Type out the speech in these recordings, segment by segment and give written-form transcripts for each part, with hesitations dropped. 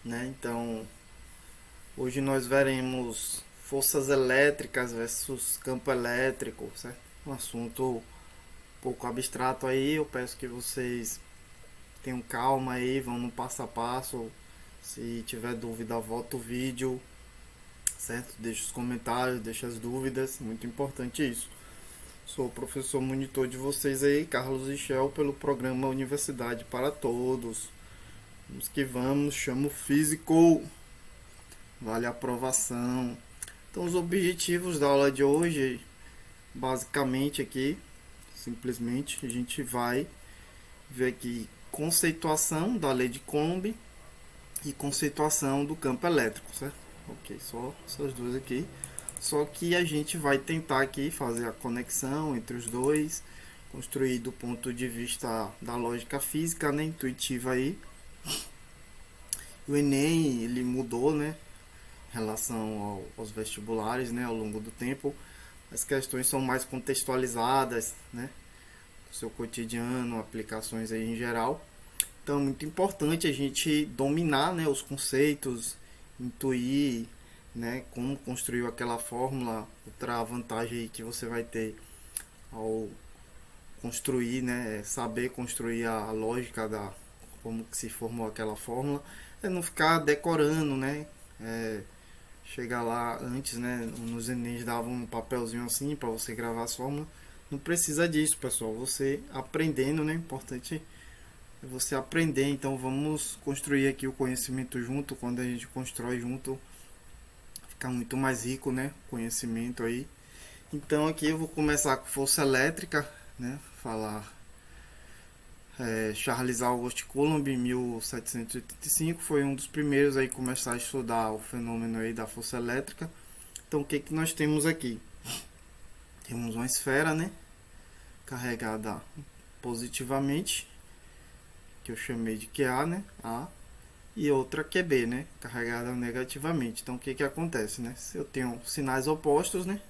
né? Então, hoje nós veremos forças elétricas versus campo elétrico, certo? Um assunto um pouco abstrato aí, eu peço que vocês tenham calma aí, vão no passo a passo. Se tiver dúvida, volta o vídeo, certo? Deixa os comentários, deixa as dúvidas, muito importante isso. Sou o professor monitor de vocês aí, Carlos Michel, pelo programa Universidade para Todos. Vamos que vamos, chamo físico, vale a aprovação. Então, os objetivos da aula de hoje, basicamente aqui, simplesmente, a gente vai ver aqui conceituação da lei de Coulomb e conceituação do campo elétrico, certo? Ok, só essas duas aqui. Só que a gente vai tentar aqui fazer a conexão entre os dois, construir do ponto de vista da lógica física, né, intuitiva aí. O Enem, ele mudou, né, em relação aos vestibulares, né, ao longo do tempo. As questões são mais contextualizadas, né, no seu cotidiano, aplicações aí em geral. Então é muito importante a gente dominar, né, os conceitos, intuir, né, como construiu aquela fórmula. Outra vantagem aí que você vai ter ao construir, né, saber construir a lógica da como que se formou aquela fórmula, é não ficar decorando, né, chegar lá antes, né, nos Enem davam um papelzinho assim para você gravar as fórmulas. Não precisa disso, pessoal. Você aprendendo, né, importante é você aprender. Então vamos construir aqui o conhecimento junto. Quando a gente constrói junto, fica muito mais rico, né, o conhecimento aí. Então aqui eu vou começar com força elétrica, né, falar Charles Augustus Coulomb, em 1785, foi um dos primeiros aí a começar a estudar o fenômeno aí da força elétrica. Então o que que nós temos aqui? Temos uma esfera, né, carregada positivamente, que eu chamei de QA, né, A, e outra QB, né, carregada negativamente. Então o que que acontece, né? Se eu tenho sinais opostos, né,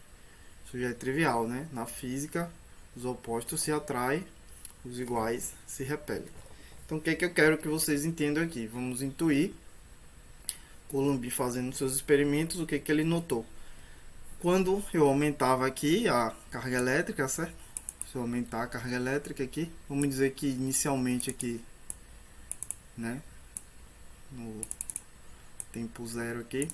isso já é trivial, né? Na física, os opostos se atraem, os iguais se repelem. Então o que que eu quero que vocês entendam aqui? Vamos intuir. Coulomb fazendo seus experimentos, o que que ele notou? Quando eu aumentava aqui a carga elétrica, certo? Se eu aumentar a carga elétrica aqui, vamos dizer que inicialmente aqui, né, no tempo zero aqui,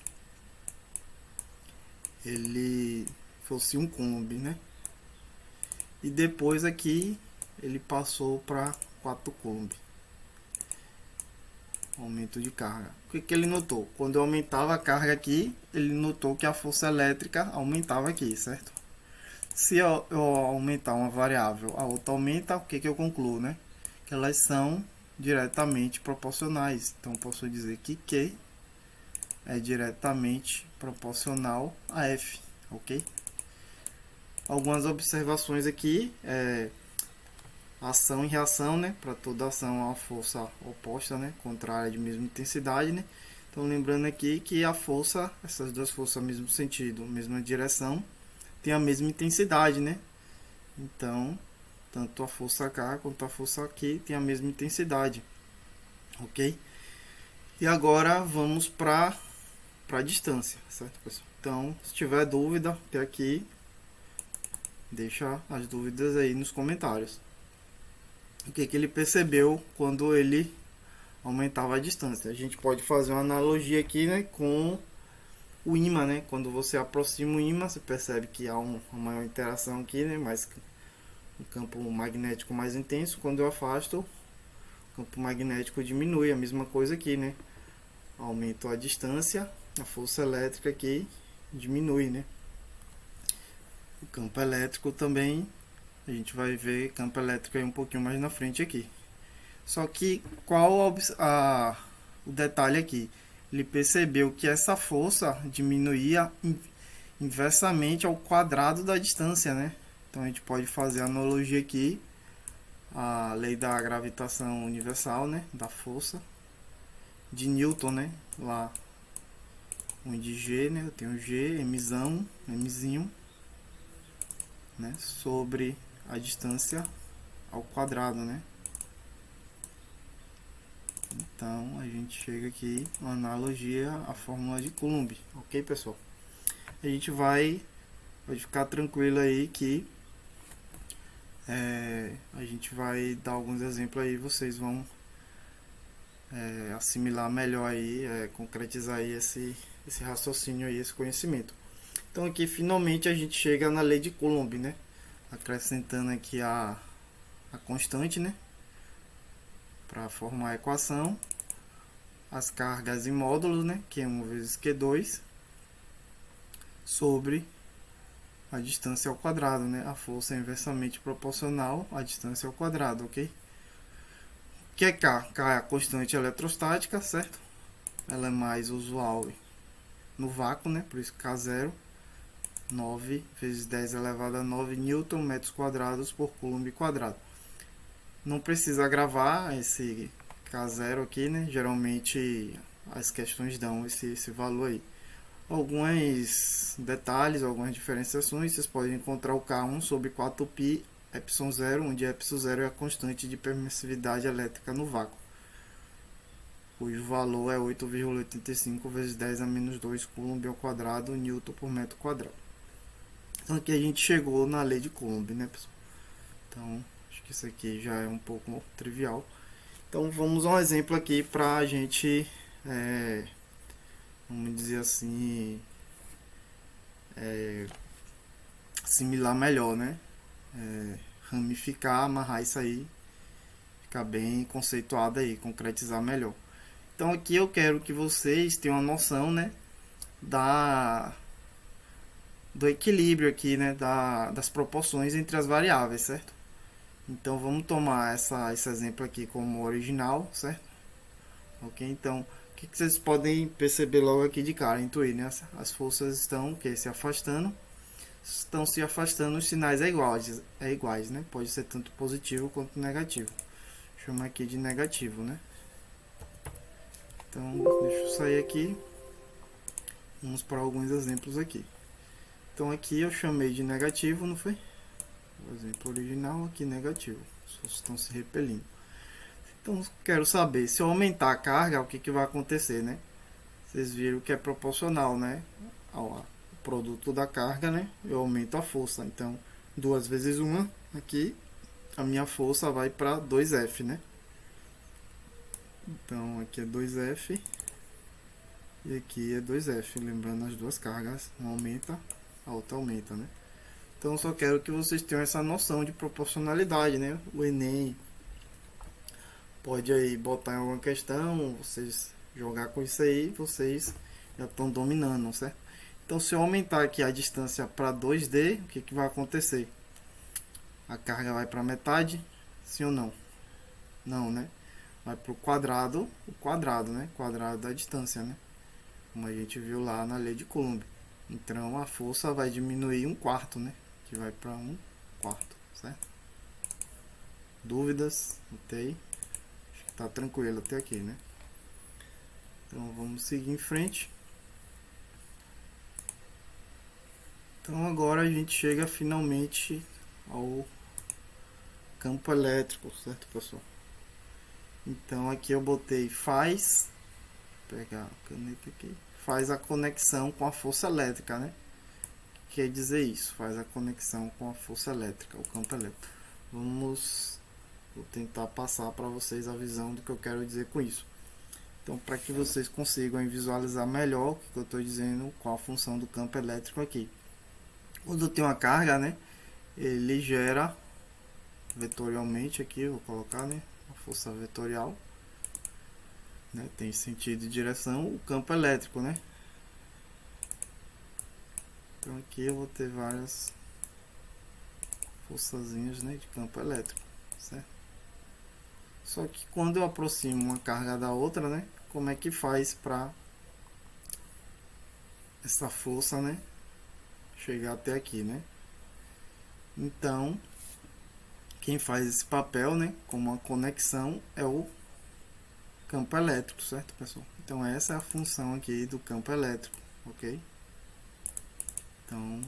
ele fosse um Coulomb, né? E depois aqui ele passou para 4 Coulomb. Aumento de carga. O que que ele notou? Quando eu aumentava a carga aqui, ele notou que a força elétrica aumentava aqui, certo? Se eu aumentar uma variável, a outra aumenta, o que que eu concluo, né? Que elas são diretamente proporcionais. Então posso dizer que Q é diretamente proporcional a F, ok? Algumas observações aqui, ação e reação, né? Para toda ação há uma força oposta, né? Contrária de mesma intensidade, né? Então lembrando aqui que a força, essas duas forças mesmo sentido, mesma direção, tem a mesma intensidade, né? Então, tanto a força K quanto a força Q tem a mesma intensidade, ok? E agora vamos para a distância, certo, pessoal? Então, se tiver dúvida até aqui, deixa as dúvidas aí nos comentários. O que que ele percebeu quando ele aumentava a distância? A gente pode fazer uma analogia aqui, né, com o ímã, né? Quando você aproxima o ímã, você percebe que há uma maior interação aqui, né? Mas um campo magnético mais intenso. Quando eu afasto, o campo magnético diminui. A mesma coisa aqui, né? Aumento a distância, a força elétrica aqui diminui, né? O campo elétrico também, a gente vai ver campo elétrico aí um pouquinho mais na frente aqui. Só que qual o detalhe aqui? Ele percebeu que essa força diminuía inversamente ao quadrado da distância, né? Então a gente pode fazer a analogia aqui, a lei da gravitação universal, né? Da força de Newton, né? Lá onde G, né? Eu tenho G, Mzão, Mzinho, né? Sobre a distância ao quadrado, né? Então a gente chega aqui, uma analogia à fórmula de Coulomb, ok, pessoal? A gente pode ficar tranquilo aí que a gente vai dar alguns exemplos aí, vocês vão assimilar melhor aí, concretizar aí esse raciocínio aí, esse conhecimento. Então aqui finalmente a gente chega na lei de Coulomb, né? Acrescentando aqui a constante, né? Para formar a equação, as cargas em módulos, né? Q1 vezes Q2 sobre a distância ao quadrado, né? A força é inversamente proporcional à distância ao quadrado, ok? O que é K? K é a constante eletrostática, certo? Ela é mais usual no vácuo, né? Por isso K0, 9 vezes 10 elevado a 9 newton metros quadrados por coulomb quadrado. Não precisa gravar esse K0 aqui, né? Geralmente as questões dão esse valor aí. Alguns detalhes, algumas diferenciações, vocês podem encontrar o K1 sobre 4π ε0, onde ε0 é a constante de permissividade elétrica no vácuo, cujo valor é 8,85 vezes 10 a menos 2 coulomb ao quadrado, newton por metro quadrado. Então aqui a gente chegou na lei de Coulomb, né, pessoal? Então, acho que isso aqui já é um pouco trivial. Então vamos a um exemplo aqui para a gente, vamos dizer assim, assimilar melhor, né? Ramificar, amarrar isso aí, ficar bem conceituado aí, concretizar melhor. Então aqui eu quero que vocês tenham uma noção, né, do equilíbrio aqui, né, das proporções entre as variáveis, certo? Então vamos tomar esse exemplo aqui como original, certo? Ok, então o que vocês podem perceber logo aqui de cara, intuir, né? As forças estão se afastando, os sinais iguais, né? Pode ser tanto positivo quanto negativo. Chama aqui de negativo, né? Então deixa eu sair aqui, vamos para alguns exemplos aqui. Então aqui eu chamei de negativo, não foi? O exemplo original aqui negativo, as forças estão se repelindo. Então quero saber, se eu aumentar a carga, o que vai acontecer, né? Vocês viram que é proporcional, né, ao produto da carga, né? Eu aumento a força, então 2 vezes 1 aqui, a minha força vai para 2F, né? Então aqui é 2F e aqui é 2F, lembrando as duas cargas, uma aumenta, a outra aumenta, né? Então eu só quero que vocês tenham essa noção de proporcionalidade, né? O Enem pode aí botar em alguma questão, vocês jogar com isso aí, vocês já estão dominando, certo? Então se eu aumentar aqui a distância para 2D, o que vai acontecer? A carga vai para metade, sim ou não? Não, né? Vai para o quadrado, né? Quadrado da distância, né? Como a gente viu lá na lei de Coulomb. Então a força vai diminuir 1/4, né? Que vai para 1/4, certo? Dúvidas? Ok. Acho que tá tranquilo até aqui, né? Então vamos seguir em frente. Então agora a gente chega finalmente ao campo elétrico, certo, pessoal? Então aqui eu botei faz, vou pegar a caneta aqui, faz a conexão com a força elétrica, né? Quer dizer isso, faz a conexão com a força elétrica, o campo elétrico. Vou tentar passar para vocês a visão do que eu quero dizer com isso. Então, para que vocês consigam visualizar melhor o que eu estou dizendo, qual a função do campo elétrico aqui. Quando eu tenho uma carga, né, ele gera vetorialmente aqui, eu vou colocar, né, a força vetorial, né, tem sentido e direção, o campo elétrico, né. Então aqui eu vou ter várias forçazinhas, né, de campo elétrico, certo? Só que quando eu aproximo uma carga da outra, né, como é que faz para essa força, né, chegar até aqui, né? Então, quem faz esse papel, né, como uma conexão, é o campo elétrico, certo, pessoal? Então essa é a função aqui do campo elétrico, ok? Então,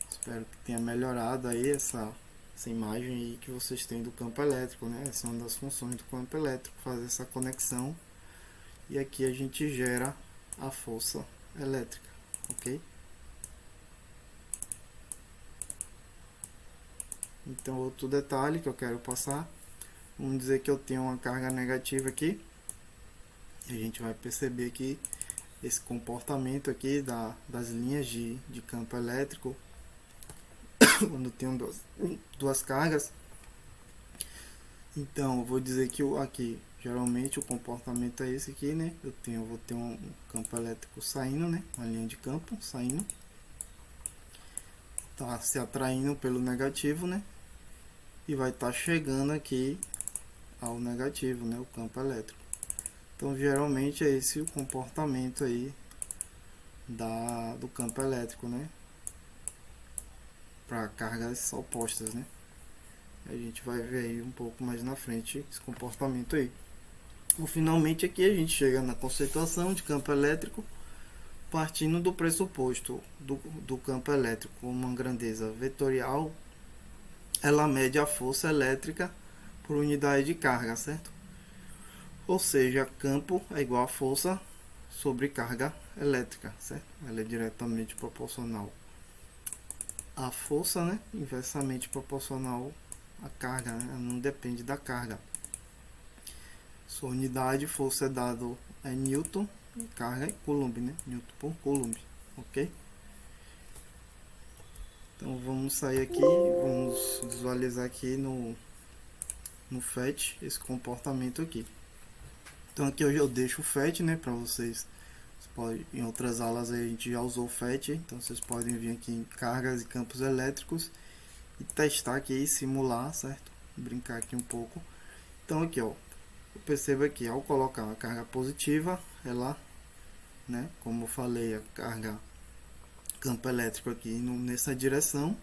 espero que tenha melhorado aí essa essa imagem aí que vocês têm do campo elétrico, né? Essa é uma das funções do campo elétrico, fazer essa conexão. E aqui a gente gera a força elétrica, ok? Então, outro detalhe que eu quero passar, vamos dizer que eu tenho uma carga negativa aqui, e a gente vai perceber que esse comportamento aqui das linhas de campo elétrico, quando eu tenho duas cargas, então eu vou dizer que aqui, geralmente o comportamento é esse aqui, né? Vou ter um campo elétrico saindo, né? Uma linha de campo saindo, tá se atraindo pelo negativo, né? E vai estar chegando aqui ao negativo, né? O campo elétrico. Então geralmente é esse o comportamento aí do campo elétrico, né? Para cargas opostas, né? A gente vai ver aí um pouco mais na frente esse comportamento aí. E finalmente aqui a gente chega na conceituação de campo elétrico, partindo do pressuposto do campo elétrico como uma grandeza vetorial, ela mede a força elétrica por unidade de carga, certo? Ou seja, campo é igual a força sobre carga elétrica, certo? Ela é diretamente proporcional à força, né? Inversamente proporcional à carga, né? Ela não depende da carga. Sua unidade, força é dado é Newton, e carga é Coulomb, né? Newton por Coulomb, ok? Então vamos sair aqui, vamos visualizar aqui no FET esse comportamento aqui. Então aqui eu deixo o FET, né, para vocês. Em outras aulas aí a gente já usou o FET, então vocês podem vir aqui em cargas e campos elétricos e testar aqui, simular, certo? Brincar aqui um pouco. Então aqui, ó, eu percebo aqui, ao colocar a carga positiva, ela, né, como eu falei, a carga campo elétrico aqui nessa direção,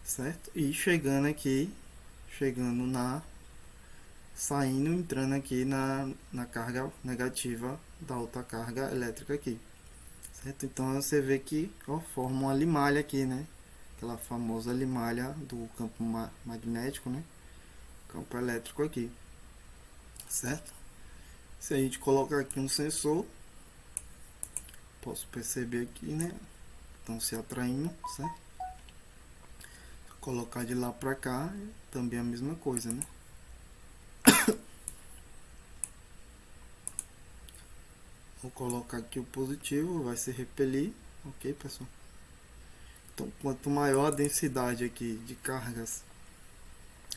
certo? E chegando aqui, saindo, entrando aqui na carga negativa da outra carga elétrica aqui, certo? Então você vê que, ó, forma uma limalha aqui, né? Aquela famosa limalha do campo magnético, né? Campo elétrico aqui, certo? Se a gente colocar aqui um sensor, posso perceber aqui, né? Estão se atraindo, certo? Colocar de lá para cá, também a mesma coisa, né? Vou colocar aqui o positivo, vai se repelir, ok, pessoal? Então, quanto maior a densidade aqui de cargas,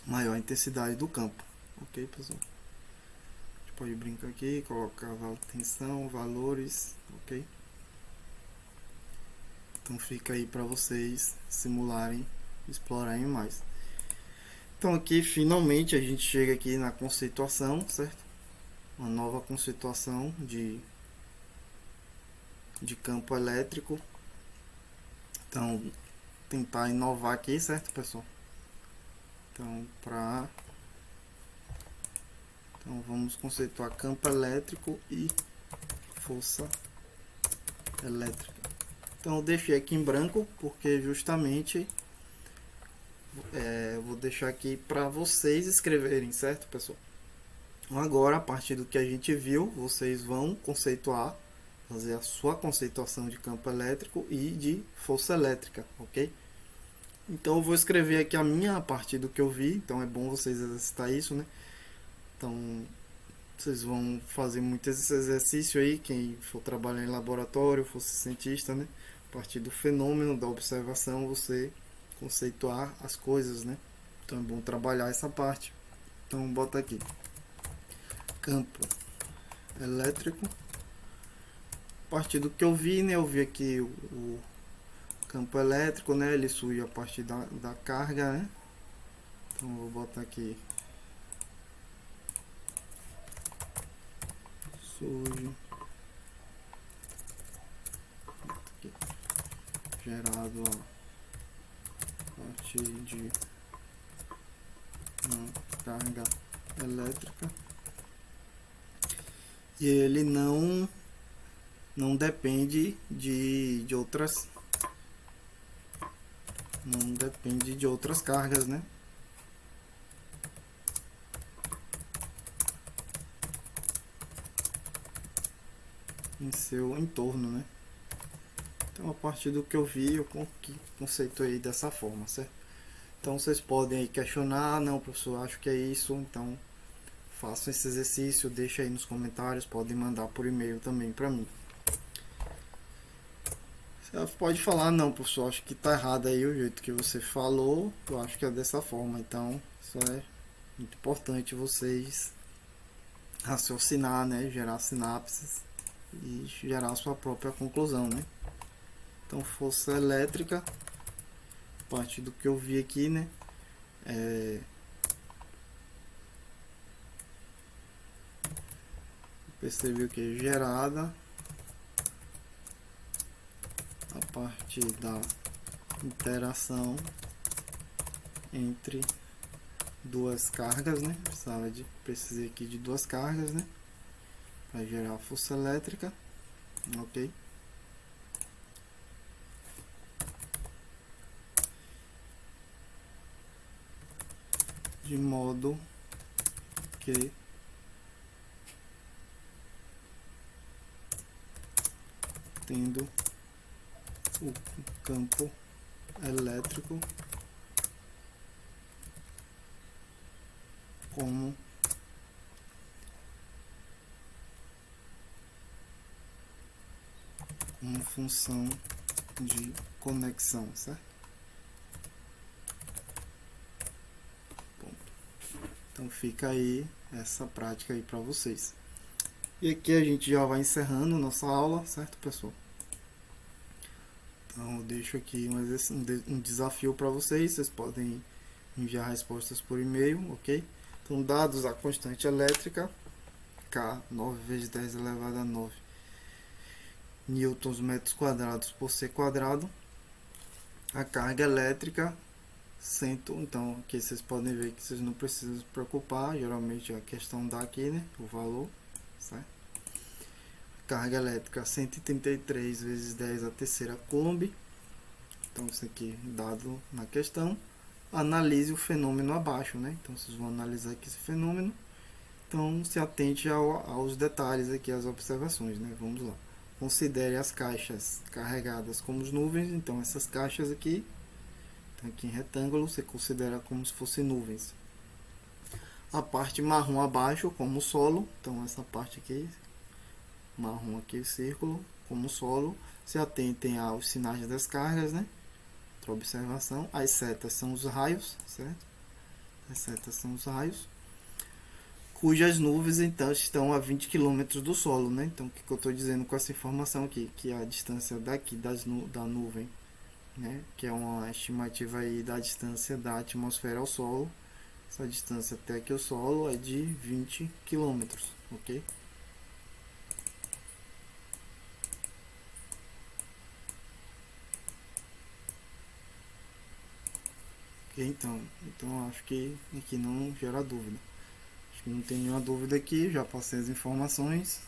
maior a intensidade do campo, ok, pessoal? A gente pode brincar aqui, colocar tensão, valores, ok? Então fica aí para vocês simularem, explorarem mais. Então aqui finalmente a gente chega aqui na conceituação, certo? Uma nova conceituação de campo elétrico. Então tentar inovar aqui, certo, pessoal? Então vamos conceituar campo elétrico e força elétrica. Então eu deixei aqui em branco porque justamente vou deixar aqui para vocês escreverem, certo, pessoal? Então, agora, a partir do que a gente viu, vocês vão conceituar, fazer a sua conceituação de campo elétrico e de força elétrica, ok? Então eu vou escrever aqui a minha a partir do que eu vi, então é bom vocês exercitar isso, né? Então vocês vão fazer muito esse exercício aí, quem for trabalhar em laboratório, for cientista, né? A partir do fenômeno da observação, você conceituar as coisas, né? Então é bom trabalhar essa parte. Então bota aqui campo elétrico. A partir do que eu vi, né? Eu vi aqui o campo elétrico, né? Ele surge a partir da carga, né? Então vou botar aqui surge aqui, gerado a partir de uma carga elétrica, e ele não depende de outras cargas, né? em seu entorno, né? Então, a partir do que eu vi, eu conceituei dessa forma, certo? Então, vocês podem aí questionar, não, professor, acho que é isso, então façam esse exercício, deixa aí nos comentários, podem mandar por e-mail também para mim. Você pode falar, não, professor, acho que tá errado aí o jeito que você falou, eu acho que é dessa forma, então isso é muito importante vocês raciocinar, né, gerar sinapses e gerar a sua própria conclusão, né? Então, força elétrica, a partir do que eu vi aqui, né, percebeu que é gerada a partir da interação entre duas cargas, né? Precisei aqui de duas cargas, né? Para gerar força elétrica, ok? De modo que tendo o campo elétrico como função de conexão, certo? Ponto. Então fica aí essa prática aí para vocês. E aqui a gente já vai encerrando nossa aula, certo, pessoal? Então eu deixo aqui um desafio para vocês. Vocês podem enviar respostas por e-mail, ok? Então, dados a constante elétrica, K, 9 vezes 10 elevado a 9 newtons metros quadrados por c quadrado. A carga elétrica, então aqui vocês podem ver que vocês não precisam se preocupar, geralmente a questão dá aqui, né, o valor, certo? Carga elétrica 133 vezes 10 a terceira coulomb. Então isso aqui dado na questão. Analise o fenômeno abaixo, né? Então vocês vão analisar aqui esse fenômeno. Então se atente aos detalhes aqui, às observações, né? Vamos lá. Considere as caixas carregadas como nuvens. Então essas caixas aqui, então aqui em retângulo, você considera como se fossem nuvens. A parte marrom abaixo como solo. Então essa parte aqui, marrom aqui, o círculo, como solo. Se atentem aos sinais das cargas, né? Outra observação. As setas são os raios, certo? As setas são os raios. Cujas nuvens, então, estão a 20 km do solo, né? Então, o que eu estou dizendo com essa informação aqui? Que a distância daqui da nuvem, né? Que é uma estimativa aí da distância da atmosfera ao solo. Essa distância até aqui o solo é de 20 km, ok? Então acho que aqui não gera dúvida. Acho que não tem nenhuma dúvida aqui, já passei as informações.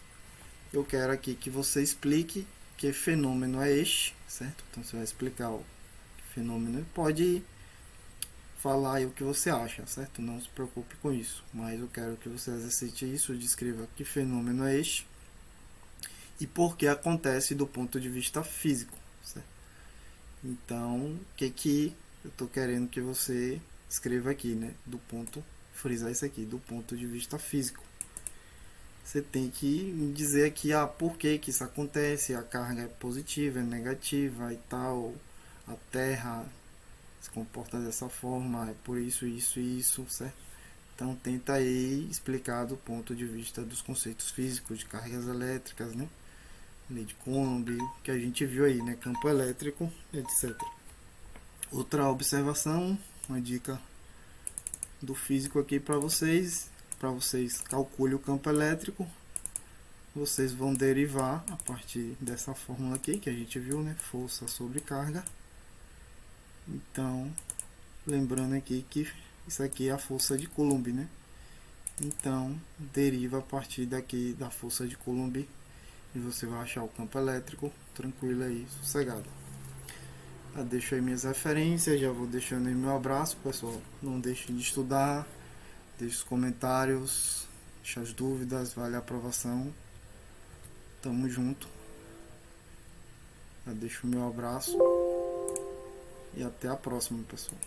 Eu quero aqui que você explique que fenômeno é este, certo? Então você vai explicar o fenômeno, pode falar aí o que você acha, certo? Não se preocupe com isso, mas eu quero que você exercite isso, descreva que fenômeno é este e por que acontece do ponto de vista físico, certo? Então, o que eu estou querendo que você escreva aqui, né? Do ponto, frisar isso aqui, do ponto de vista físico. Você tem que me dizer aqui por que isso acontece, a carga é positiva, é negativa e tal, a Terra se comporta dessa forma, é por isso, isso e isso, certo? Então tenta aí explicar do ponto de vista dos conceitos físicos, de cargas elétricas, né? Lei de Coulomb, que a gente viu aí, né? Campo elétrico, etc. Outra observação, uma dica do físico aqui para vocês calculem o campo elétrico, vocês vão derivar a partir dessa fórmula aqui que a gente viu, né? Força sobre carga. Então, lembrando aqui que isso aqui é a força de Coulomb, né? Então, deriva a partir daqui da força de Coulomb e você vai achar o campo elétrico tranquilo aí, sossegado. Já deixo aí minhas referências, já vou deixando aí meu abraço, pessoal. Não deixem de estudar, deixe os comentários, deixe as dúvidas, vale a aprovação. Tamo junto. Eu deixo o meu abraço e até a próxima, pessoal.